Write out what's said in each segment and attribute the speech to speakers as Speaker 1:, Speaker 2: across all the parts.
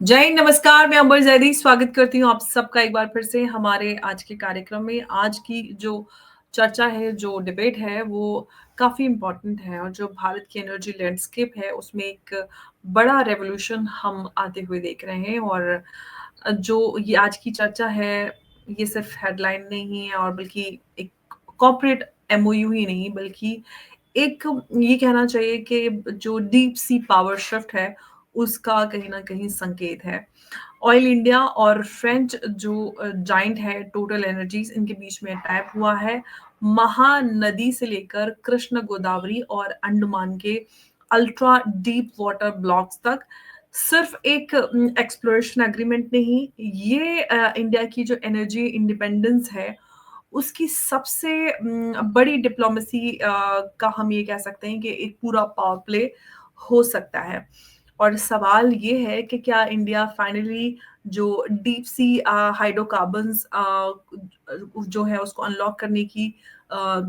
Speaker 1: जय हिंद, नमस्कार। मैं अंबर जैदी स्वागत करती हूँ आप सबका एक बार फिर से हमारे आज के कार्यक्रम में। आज की जो चर्चा है, जो डिबेट है, वो काफ़ी इम्पोर्टेंट है और जो भारत की एनर्जी लैंडस्केप है, उसमें एक बड़ा रेवोल्यूशन हम आते हुए देख रहे हैं। और जो ये आज की चर्चा है, ये सिर्फ हेडलाइन नहीं है और बल्कि एक कॉर्पोरेट एमओयू ही नहीं, बल्कि एक ये कहना चाहिए कि जो डीप सी पावर शिफ्ट है, उसका कहीं न कहीं संकेत है। ऑयल इंडिया और फ्रेंच जो जायंट है टोटल एनर्जीज़, इनके बीच में टाइप हुआ है। महानदी से लेकर कृष्ण गोदावरी और अंडमान के अल्ट्रा डीप वाटर ब्लॉक्स तक सिर्फ एक एक्सप्लोरेशन एग्रीमेंट नहीं, ये इंडिया की जो एनर्जी इंडिपेंडेंस है, उसकी सबसे बड़ी डिप्लोमेसी का हम ये कह सकते हैं कि एक पूरा पावर प्ले हो सकता है। और सवाल ये है कि क्या इंडिया फाइनली जो डीप सी हाइड्रोकार्बन्स जो है उसको अनलॉक करने की अ,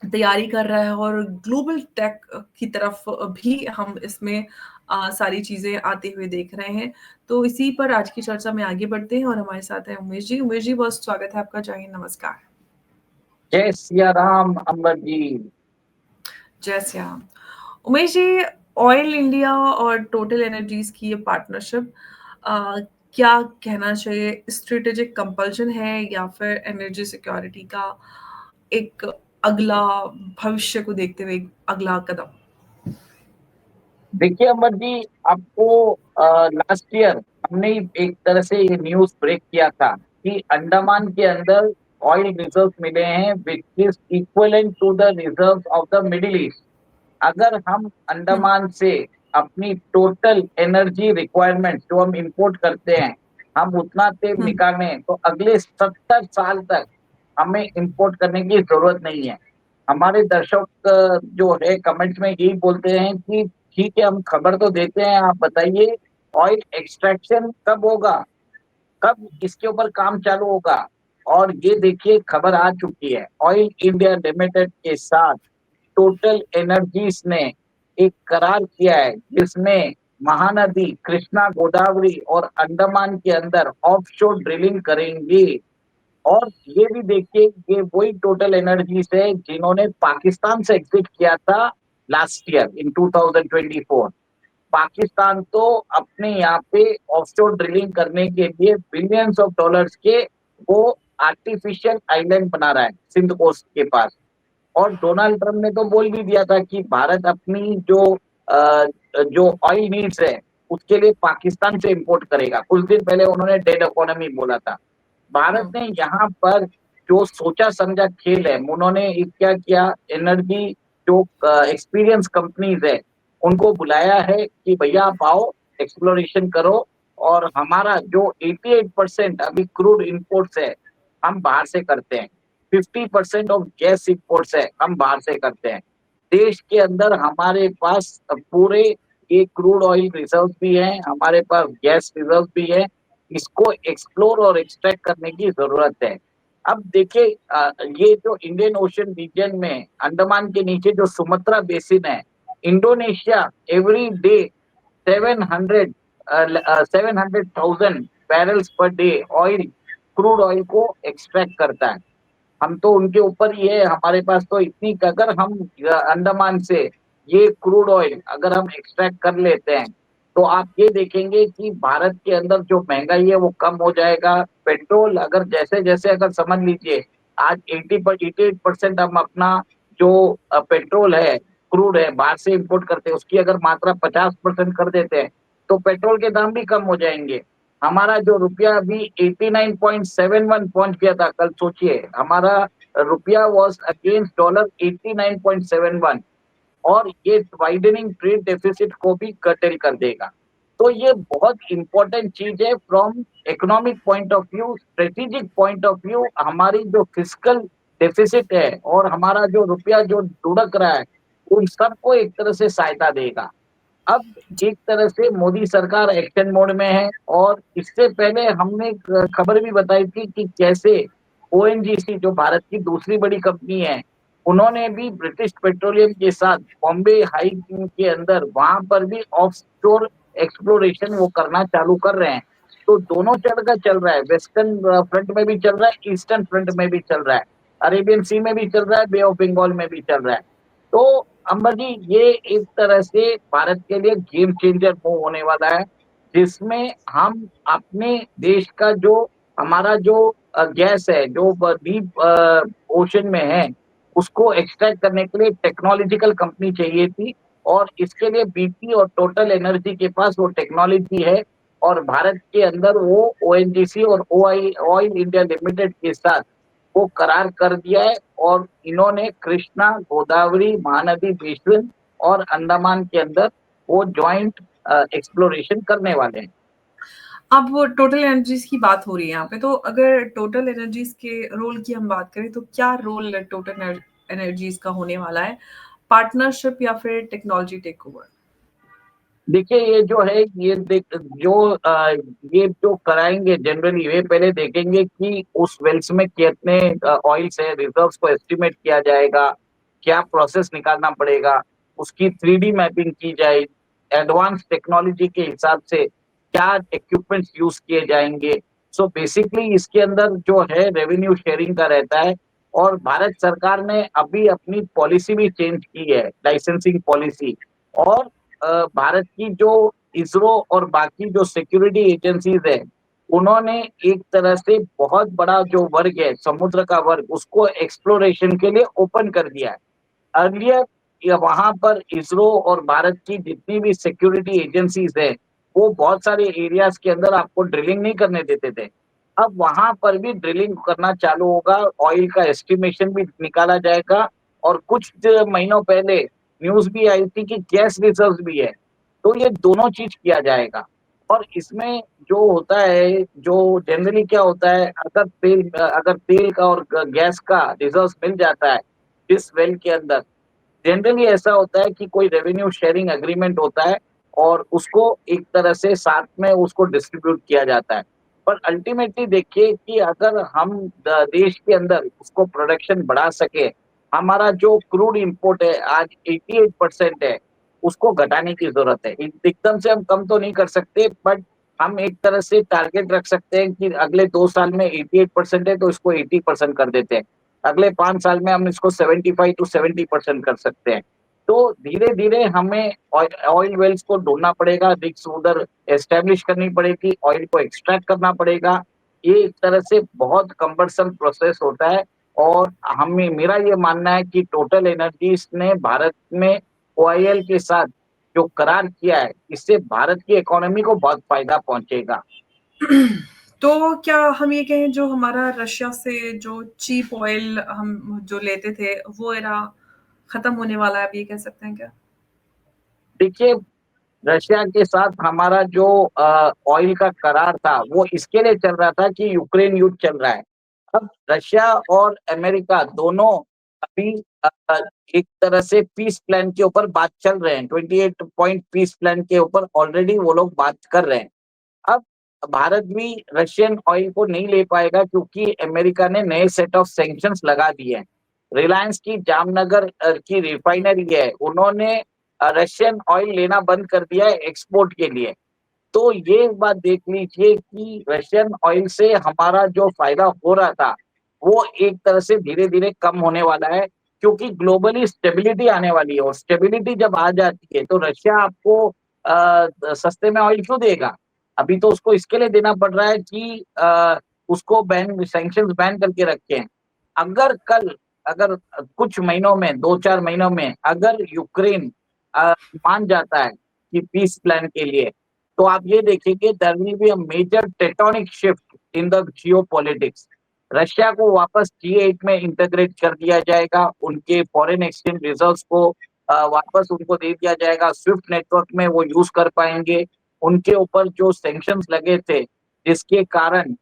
Speaker 1: तैयारी कर रहा है, और ग्लोबल टेक की तरफ भी हम इसमें सारी चीज़ें आते हुए देख रहे हैं। तो इसी पर आज की चर्चा में आगे बढ़ते हैं और हमारे साथ हैं उमेश जी। उमेश जी, बहुत स्वागत है आपका। जय हिंद, नमस्कार।
Speaker 2: जय सिया राम अंबर जी।
Speaker 1: जय श्याम। उमेश जी, ऑयल इंडिया और टोटल एनर्जीज की ये पार्टनरशिप क्या कहना चाहिए, स्ट्रेटेजिक कंपल्शन है या फिर एनर्जी सिक्योरिटी का एक अगला, भविष्य को देखते हुए एक अगला कदम?
Speaker 2: देखिए अंबर जी, आपको लास्ट ईयर हमने एक तरह से ये न्यूज ब्रेक किया था कि अंडमान के अंदर ऑयल रिजर्व मिले हैं which is equivalent to the reserve of the middle east. अगर हम
Speaker 1: हुँ,
Speaker 2: अंडमान से अपनी टोटल एनर्जी रिक्वायरमेंट जो हम इंपोर्ट करते हैं, हम उतना तेल
Speaker 1: हुँ,
Speaker 2: निकालें तो अगले 70 साल तक हमें इंपोर्ट करने की जरूरत नहीं है। हमारे दर्शक जो है कमेंट्स में यही बोलते हैं कि ठीक है, हम खबर तो देते हैं, आप बताइए ऑयल एक्सट्रैक्शन कब होगा, कब इसके ऊपर काम चालू होगा। और ये देखिए खबर आ चुकी है, ऑयल इंडिया लिमिटेड के साथ टोटल एनर्जीज ने एक करार किया है जिसमें महानदी कृष्णा गोदावरी और अंडमान के अंदर ऑफशोर ड्रिलिंग करेंगे। और ये भी देखिए, ये वही टोटल एनर्जीज है जिन्होंने पाकिस्तान से एग्जिट किया था लास्ट ईयर इन 2024। पाकिस्तान तो अपने यहाँ पे ऑफशोर ड्रिलिंग करने के लिए बिलियंस ऑफ डॉलर्स के वो आर्टिफिशियल आइलैंड बना रहा है सिंध कोस्ट के पास। और डोनाल्ड ट्रम्प ने तो बोल भी दिया था कि भारत अपनी जो ऑयल नीड्स है उसके लिए पाकिस्तान से इंपोर्ट करेगा। कुछ दिन पहले उन्होंने डेड इकोनॉमी बोला था। भारत
Speaker 1: हुँ,
Speaker 2: ने यहाँ पर जो सोचा समझा खेल है, उन्होंने क्या किया, एनर्जी जो एक्सपीरियंस कंपनीज है उनको बुलाया है कि भैया आप आओ, एक्सप्लोरेशन करो। और हमारा जो 88% अभी क्रूड इंपोर्ट्स है हम बाहर से करते हैं, 50% ऑफ गैस इंपोर्ट्स है हम बाहर से करते हैं। देश के अंदर हमारे पास पूरे ये क्रूड ऑयल रिजर्व भी है, हमारे पास गैस रिजर्व भी है। इसको एक्सप्लोर और एक्सट्रैक्ट करने की जरूरत है। अब देखिए, ये जो इंडियन ओशन रीजन में अंडमान के नीचे जो सुमत्रा बेसिन है, Indonesia every day 700 700,000 barrels per day oil, crude oil को एक्सट्रैक्ट करता है। हम तो उनके ऊपर ही है, हमारे पास तो इतनी, अगर हम अंडमान से ये क्रूड ऑयल अगर हम एक्सट्रैक्ट कर लेते हैं तो आप ये देखेंगे कि भारत के अंदर जो महंगाई है वो कम हो जाएगा। पेट्रोल अगर जैसे जैसे अगर समझ लीजिए, आज 88% हम अपना जो पेट्रोल है, क्रूड है, बाहर से इंपोर्ट करते हैं, उसकी अगर मात्रा 50% कर देते हैं तो पेट्रोल के दाम भी कम हो जाएंगे। हमारा जो रुपया अभी 89.71 पहुंच गया था, कल सोचिए हमारा रुपया वॉज अगेंस्ट डॉलर 89.71। और ये वाइडनिंग ट्रेड डेफिसिट को भी कर्टेल कर देगा। तो ये बहुत इंपॉर्टेंट चीज है from economic point of view, strategic point of view. हमारी जो फिजिकल डेफिसिट है और हमारा जो रुपया जो लुढ़क रहा है, उन सबको एक तरह से सहायता देगा। अब एक तरह से मोदी सरकार एक्शन मोड में है। और इससे पहले हमने एक खबर भी बताई थी कि कैसे ओएनजीसी जो भारत की दूसरी बड़ी कंपनी है, उन्होंने भी ब्रिटिश पेट्रोलियम के साथ बॉम्बे हाई के अंदर वहां पर भी ऑफ शोर एक्सप्लोरेशन वो करना चालू कर रहे हैं। तो दोनों चल रहा है, वेस्टर्न फ्रंट में भी चल रहा है, ईस्टर्न फ्रंट में भी चल रहा है, अरेबियन सी में भी चल रहा है, बे ऑफ बंगाल में भी चल रहा है। तो अंबर जी, ये एक तरह से भारत के लिए गेम चेंजर मूव होने वाला है, जिसमें हम अपने देश का जो हमारा जो गैस है, जो डीप ओशन में है, उसको एक्सट्रैक्ट करने के लिए टेक्नोलॉजिकल कंपनी चाहिए थी, और इसके लिए बीपी और टोटल एनर्जी के पास वो टेक्नोलॉजी है, और भारत के अंदर वो ओएनजीसी और ऑयल इंडिया लिमिटेड के साथ वो करार कर दिया है, और इन्होंने कृष्णा, गोदावरी, महानदी बेसिन और अंडमान के अंदर वो जॉइंट एक्सप्लोरेशन करने वाले हैं।
Speaker 1: अब वो टोटल एनर्जीज की बात हो रही है यहाँ पे, तो अगर टोटल एनर्जीज के रोल की हम बात करें तो क्या रोल टोटल एनर्जीज का होने वाला है? पार्टनरशिप या फिर टेक्नोलॉजी टेक ओवर?
Speaker 2: देखिए, ये जो है, ये जो कराएंगे जनरली, वे पहले देखेंगे कि उस वेल्स में कितने ऑयल्स है, रिजर्व्स को एस्टिमेट किया जाएगा, क्या प्रोसेस निकालना पड़ेगा, उसकी 3D मैपिंग की जाएगी, एडवांस टेक्नोलॉजी के हिसाब से क्या इक्विपमेंट्स यूज किए जाएंगे। सो बेसिकली इसके अंदर जो है रेवेन्यू शेयरिंग का रहता है, और भारत सरकार ने अभी अपनी पॉलिसी भी चेंज की है, लाइसेंसिंग पॉलिसी। और भारत की जो इसरो और बाकी जो सिक्योरिटी एजेंसीज है, उन्होंने एक तरह से बहुत बड़ा जो वर्ग है, समुद्र का वर्ग, उसको एक्सप्लोरेशन के लिए ओपन कर दिया है। अर्लियर वहां पर इसरो और भारत की जितनी भी सिक्योरिटी एजेंसीज है, वो बहुत सारे एरियाज के अंदर आपको ड्रिलिंग नहीं करने देते थे। अब वहां पर भी ड्रिलिंग करना चालू होगा, ऑयल का एस्टिमेशन भी निकाला जाएगा, और कुछ महीनों पहले न्यूज भी आई थी कि गैस रिजर्व भी है। तो ये दोनों चीज किया जाएगा। और इसमें जो होता है, जो जनरली क्या होता है, अगर तेल का और गैस का रिजर्व मिल जाता है इस वेल के अंदर, जनरली ऐसा होता है कि कोई रेवेन्यू शेयरिंग एग्रीमेंट होता है, और उसको एक तरह से साथ में उसको डिस्ट्रीब्यूट किया जाता है। पर अल्टीमेटली देखिए कि अगर हम देश के अंदर उसको प्रोडक्शन बढ़ा सके, हमारा जो क्रूड इंपोर्ट है आज 88% है, उसको घटाने की जरूरत है। एकदम से हम कम तो नहीं कर सकते, बट हम एक तरह से टारगेट रख सकते हैं कि अगले 2 साल में 88% है, तो इसको 80% कर देते हैं। अगले 5 साल में हम इसको 75 to 70% कर सकते हैं। तो धीरे धीरे हमें ऑयल वेल्स को ढूंढना पड़ेगा, रिग्स उधर एस्टेब्लिश करनी पड़ेगी, ऑयल को एक्सट्रैक्ट करना पड़ेगा। ये एक तरह से बहुत कम्बरसम प्रोसेस होता है, और हमें मेरा ये मानना है कि टोटल एनर्जीज ने भारत में ऑयल के साथ जो करार किया है, इससे भारत की इकोनॉमी को बहुत फायदा पहुंचेगा।
Speaker 1: तो क्या हम ये कहें, जो हमारा रशिया से जो चीप ऑयल हम जो लेते थे, वो एरा खत्म होने वाला है, आप ये कह सकते हैं क्या?
Speaker 2: देखिए, रशिया के साथ हमारा जो ऑयल का करार था, वो इसके लिए चल रहा था कि यूक्रेन युद्ध चल रहा है। अब रशिया और अमेरिका दोनों अभी एक तरह से पीस प्लान के ऊपर बात चल रहे हैं, 28 पॉइंट पीस प्लान के ऊपर ऑलरेडी वो लोग बात कर रहे हैं। अब भारत भी रशियन ऑयल को नहीं ले पाएगा, क्योंकि अमेरिका ने नए सेट ऑफ सैंक्शंस लगा दिए हैं। रिलायंस की जामनगर की रिफाइनरी है, उन्होंने रशियन ऑयल लेना बंद कर दिया है एक्सपोर्ट के लिए। तो ये बात देख लीजिए कि रशियन ऑयल से हमारा जो फायदा हो रहा था, वो एक तरह से धीरे धीरे कम होने वाला है, क्योंकि ग्लोबली स्टेबिलिटी आने वाली है, और स्टेबिलिटी जब आ जाती है तो रशिया आपको सस्ते में ऑयल क्यों देगा? अभी तो उसको इसके लिए देना पड़ रहा है कि उसको सैंक्शंस बैन करके रखे हैं। अगर कल, अगर कुछ महीनों में, 2-4 महीनों में अगर यूक्रेन मान जाता है कि पीस प्लान के लिए, तो आप ये देखेंगे there will be a major tectonic shift in the geopolitics. Russia को वापस G8 में इंटीग्रेट कर दिया जाएगा, उनके फॉरेन एक्सचेंज रिजर्व्स को वापस उनको दे दिया जाएगा, स्विफ्ट नेटवर्क में वो यूज कर पाएंगे। उनके ऊपर जो सैंक्शंस लगे थे, जिसके कारण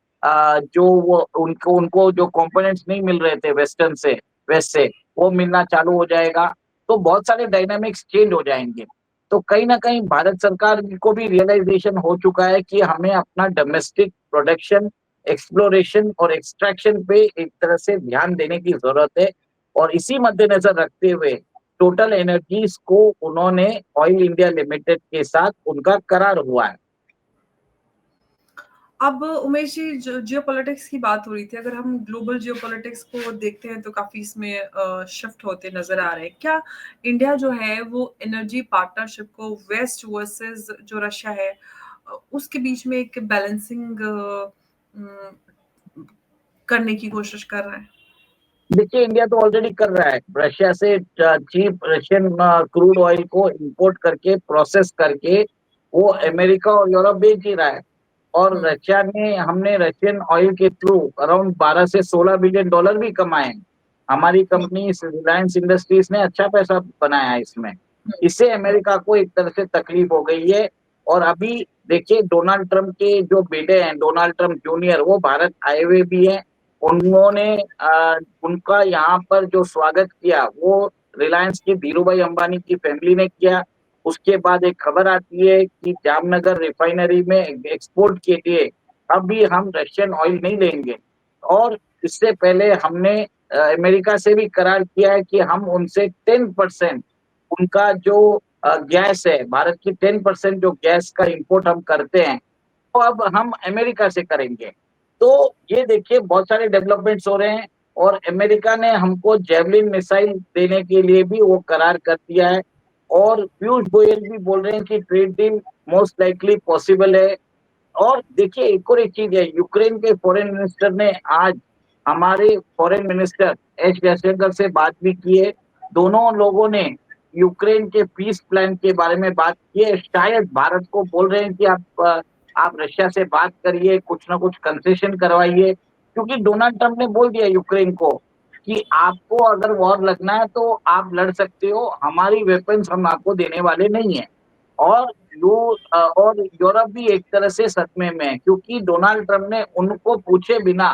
Speaker 2: जो वो उनको उनको जो कंपोनेंट्स नहीं मिल रहे थे वेस्ट से, वो मिलना चालू हो जाएगा। तो बहुत सारे डायनामिक्स चेंज हो जाएंगे। तो कहीं ना कहीं भारत सरकार को भी रियलाइजेशन हो चुका है कि हमें अपना डोमेस्टिक प्रोडक्शन, एक्सप्लोरेशन और एक्सट्रैक्शन पे एक तरह से ध्यान देने की जरूरत है। और इसी मद्देनजर रखते हुए टोटल एनर्जीज को उन्होंने ऑयल इंडिया लिमिटेड के साथ उनका करार हुआ है।
Speaker 1: अब उमेश जी, जियोपॉलिटिक्स की बात हो रही थी, अगर हम ग्लोबल जियोपॉलिटिक्स को देखते हैं तो काफी इसमें शिफ्ट होते नजर आ रहे हैं। क्या इंडिया जो है वो एनर्जी पार्टनरशिप को वेस्ट वर्सेस जो रशिया है उसके बीच में एक बैलेंसिंग करने की कोशिश कर रहा है?
Speaker 2: देखिए, इंडिया तो ऑलरेडी कर रहा है, रशिया से चीप रशियन क्रूड ऑयल को इंपोर्ट करके प्रोसेस करके वो अमेरिका और यूरोप बेच ही रहा है। और रशिया ने हमने रशियन ऑयल के थ्रू अराउंड 12 से 16 बिलियन डॉलर भी कमाए हैं। हमारी कंपनी रिलायंस इंडस्ट्रीज ने अच्छा पैसा बनाया है इसमें। इससे अमेरिका को एक तरह से तकलीफ हो गई है। और अभी देखिए, डोनाल्ड ट्रंप के जो बेटे हैं, डोनाल्ड ट्रंप जूनियर, वो भारत आए हुए भी हैं। उन्होंने उनका यहाँ पर जो स्वागत किया वो रिलायंस की धीरूभाई अंबानी की फैमिली ने किया। उसके बाद एक खबर आती है कि जामनगर रिफाइनरी में एक्सपोर्ट के लिए अभी हम रशियन ऑयल नहीं लेंगे। और इससे पहले हमने अमेरिका से भी करार किया है कि हम उनसे 10% उनका जो गैस है, भारत की 10% जो गैस का इंपोर्ट हम करते हैं, तो अब हम अमेरिका से करेंगे। तो ये देखिए, बहुत सारे डेवलपमेंट्स हो रहे हैं। और अमेरिका ने हमको जेवलिन मिसाइल देने के लिए भी वो करार कर दिया है। और पीयूष गोयल भी बोल रहे हैं कि trade deal most likely possible है। और देखिए, एक और एक चीज है, यूक्रेन के फॉरेन मिनिस्टर ने आज हमारे फॉरेन मिनिस्टर एस जयशंकर से बात भी की है। दोनों लोगों ने यूक्रेन के पीस प्लान के बारे में बात की है। शायद भारत को बोल रहे हैं कि आप रशिया से बात करिए, कुछ ना कुछ कंसेशन करवाइए। क्योंकि डोनाल्ड ट्रंप ने बोल दिया यूक्रेन को कि आपको अगर वॉर लगना है तो आप लड़ सकते हो, हमारी वेपन्स हम आपको देने वाले नहीं है। और और यूरोप भी एक तरह से सदमे में है, क्योंकि डोनाल्ड ट्रंप ने उनको पूछे बिना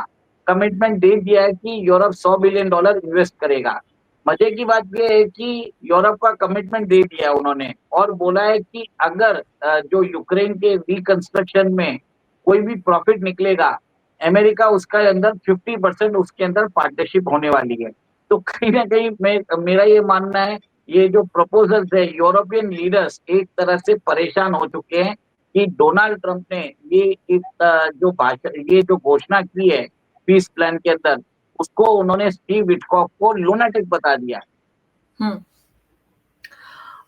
Speaker 2: कमिटमेंट दे दिया है कि यूरोप $100 बिलियन इन्वेस्ट करेगा। मजे की बात यह है कि यूरोप का कमिटमेंट दे दिया उन्होंने और बोला है कि अगर जो यूक्रेन के रिकंस्ट्रक्शन में कोई भी प्रॉफिट निकलेगा, अमेरिका उसका अंदर 50% उसके अंदर पार्टनरशिप होने वाली है। तो कहीं ना कहीं मेरा ये मानना है, ये जो प्रपोजल्स है, यूरोपियन लीडर्स एक तरह से परेशान हो चुके हैं कि डोनाल्ड ट्रंप ने ये जो भाषण, ये जो घोषणा की है पीस प्लान के अंदर, उसको उन्होंने स्टीव विटकॉफ को लूनाटिक बता दिया।
Speaker 1: हम्म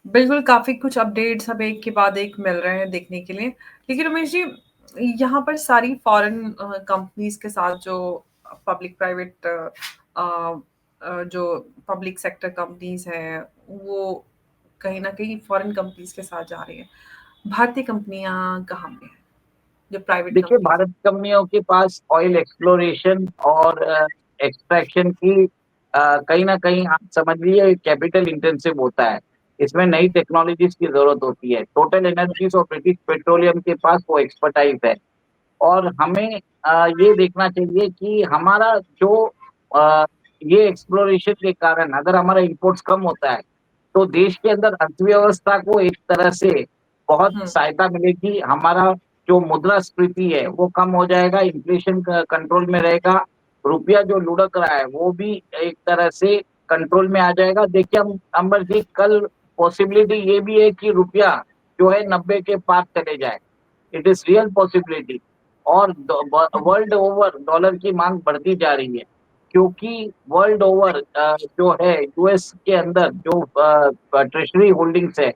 Speaker 1: बिल्कुल, काफ़ी कुछ अपडेट्स अब एक के बाद एक मिल रहे हैं देखने के लिए। लेकिन उमेश जी, यहाँ पर सारी फॉरेन कंपनीज़ के साथ जो पब्लिक प्राइवेट जो पब्लिक सेक्टर कंपनीज़ हैं, वो कहीं न कहीं फॉरेन कंपनीज़ के साथ जा रही हैं। भारतीय कंपनियाँ कहाँ पे हैं, जो प्राइवेट
Speaker 2: देखिए,
Speaker 1: कंपनीज़
Speaker 2: भारत कंपनियों के पास ऑयल एक्सप्लोरेशन और एक्सट्रैक्शन की कहीं ना कहीं आप समझिए कैपिटल इंटेंसिव होता है। इसमें नई टेक्नोलॉजीज की जरूरत होती है। टोटल एनर्जीज और ब्रिटिश पेट्रोलियम के पास वो एक्सपर्टाइज है। और हमें ये देखना चाहिए कि हमारा जो अ, ये एक्सप्लोरेशन के कारण अगर हमारा इंपोर्ट्स कम होता है तो देश के अंदर अर्थव्यवस्था को एक तरह से बहुत
Speaker 1: हैं?
Speaker 2: सहायता मिलेगी। हमारा जो मुद्रास्फीति है वो कम हो जाएगा, इन्फ्लेशन कंट्रोल में रहेगा, रुपया जो लुढ़क रहा है वो भी एक तरह से कंट्रोल में आ जाएगा। देखिए, हम अंबर जी, कल पॉसिबिलिटी ये भी है कि रुपया जो है 90 के पार चले जाए। It is real possibility. और वर्ल्ड ओवर डॉलर की मांग बढ़ती जा रही है, क्योंकि वर्ल्ड ओवर जो है यूएस के अंदर जो ट्रेजरी होल्डिंग्स है,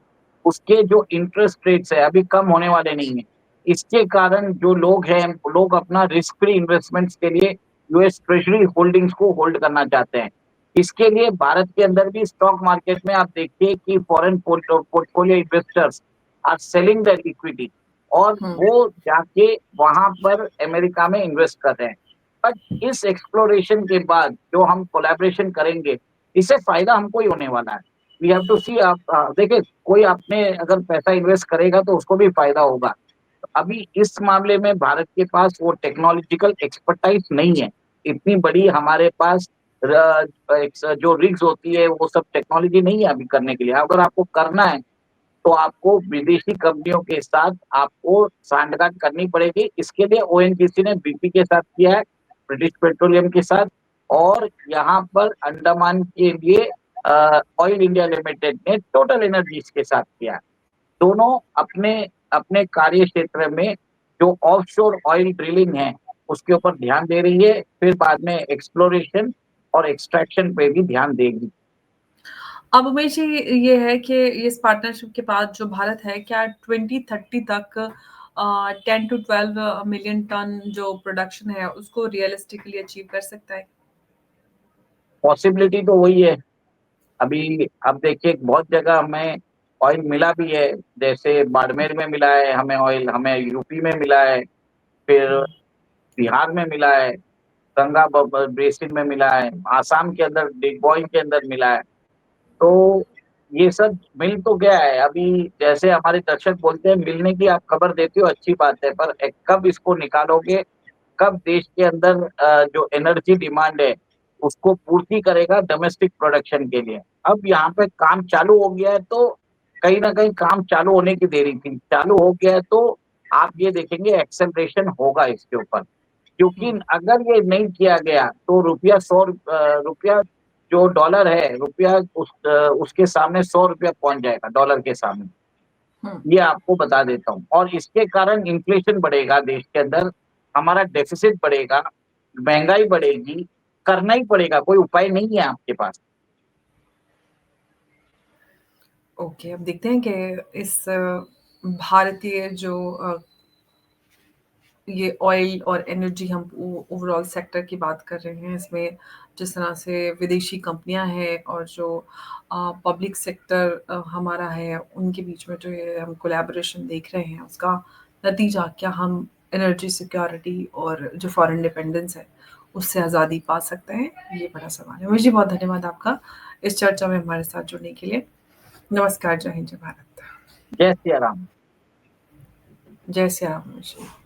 Speaker 2: उसके जो इंटरेस्ट रेट्स है अभी कम होने वाले नहीं है। इसके कारण जो लोग हैं, लोग अपना रिस्क फ्री इन्वेस्टमेंट्स के लिए यूएस ट्रेजरी होल्डिंग्स को होल्ड करना चाहते हैं। इसके लिए भारत के अंदर भी स्टॉक मार्केट में आप देखिए कि foreign portfolio investors are selling the equity और
Speaker 1: हुँ,
Speaker 2: वो जाके वहां पर अमेरिका में इन्वेस्ट कर रहे हैं। बट इस एक्सप्लोरेशन के बाद जो हम कोलैबोरेशन करेंगे, इससे फायदा हमको ही होने वाला है। वी हैव टू सी। आप देखिए, कोई आपने अगर पैसा इन्वेस्ट करेगा तो उसको भी फायदा होगा। तो अभी इस मामले में भारत के पास वो टेक्नोलॉजिकल एक्सपर्टाइज नहीं है। इतनी बड़ी हमारे पास जो रिग्स होती है वो सब टेक्नोलॉजी नहीं है अभी करने के लिए। अगर आपको करना है तो आपको विदेशी कंपनियों के साथ आपको सांठगांठ करनी पड़ेगी। इसके लिए ओएनजीसी ने बीपी के साथ किया है, ब्रिटिश पेट्रोलियम के साथ। और यहाँ पर अंडमान के लिए ऑयल इंडिया लिमिटेड ने टोटल एनर्जीज के साथ किया। दोनों अपने अपने कार्य क्षेत्र में जो ऑफशोर ऑयल ड्रिलिंग है उसके ऊपर ध्यान दे रही है, फिर बाद में एक्सप्लोरेशन और एक्सट्रैक्शन पे भी ध्यान देगी।
Speaker 1: अब उमेश जी, ये है कि इस पार्टनरशिप के बाद जो भारत है, क्या 2030 तक 10 टू 12 मिलियन टन जो प्रोडक्शन है उसको रियलिस्टिकली अचीव कर सकता है?
Speaker 2: पॉसिबिलिटी तो वही है। अभी अब देखिए बहुत जगह हमें ऑयल मिला भी है, जैसे बाड़मेर में मिला है हमें ऑयल, हमें यूपी में मिला है, फिर बिहार में मिला है, गंगा बेसिन में मिला है, आसाम के अंदर डिगबॉय के अंदर मिला है। तो ये सब मिल तो गया है। अभी जैसे हमारे दर्शक बोलते हैं मिलने की आप खबर देते हो, अच्छी बात है, पर कब इसको निकालोगे, कब देश के अंदर जो एनर्जी डिमांड है उसको पूर्ति करेगा डोमेस्टिक प्रोडक्शन के लिए। अब यहाँ पे काम चालू हो गया है, तो कहीं ना कहीं काम चालू होने की देरी थी, चालू हो गया है, तो आप ये देखेंगे एक्सेलरेशन होगा इसके ऊपर। क्योंकि अगर ये नहीं किया गया तो रुपया जो डॉलर है, रुपया उसके सामने 100 रुपया पहुंच जाएगा डॉलर के सामने, ये आपको बता देता हूँ। और इसके कारण इन्फ्लेशन बढ़ेगा देश के अंदर, हमारा डेफिसिट बढ़ेगा, महंगाई बढ़ेगी, करना ही पड़ेगा, कोई उपाय नहीं है आपके पास।
Speaker 1: ओके, अब देखते हैं कि इस भारतीय जो ये ऑयल और एनर्जी, हम ओवरऑल सेक्टर की बात कर रहे हैं, इसमें जिस तरह से विदेशी कंपनियां हैं और जो पब्लिक सेक्टर हमारा है, उनके बीच में जो ये हम कोलैबोरेशन देख रहे हैं, उसका नतीजा क्या हम एनर्जी सिक्योरिटी और जो फॉरेन डिपेंडेंस है उससे आज़ादी पा सकते हैं, ये बड़ा सवाल है। मुझे बहुत धन्यवाद आपका इस चर्चा में हमारे साथ जुड़ने के लिए। नमस्कार, जय हिंद, जय भारत।
Speaker 2: जय सिया राम।
Speaker 1: जय श्री राम।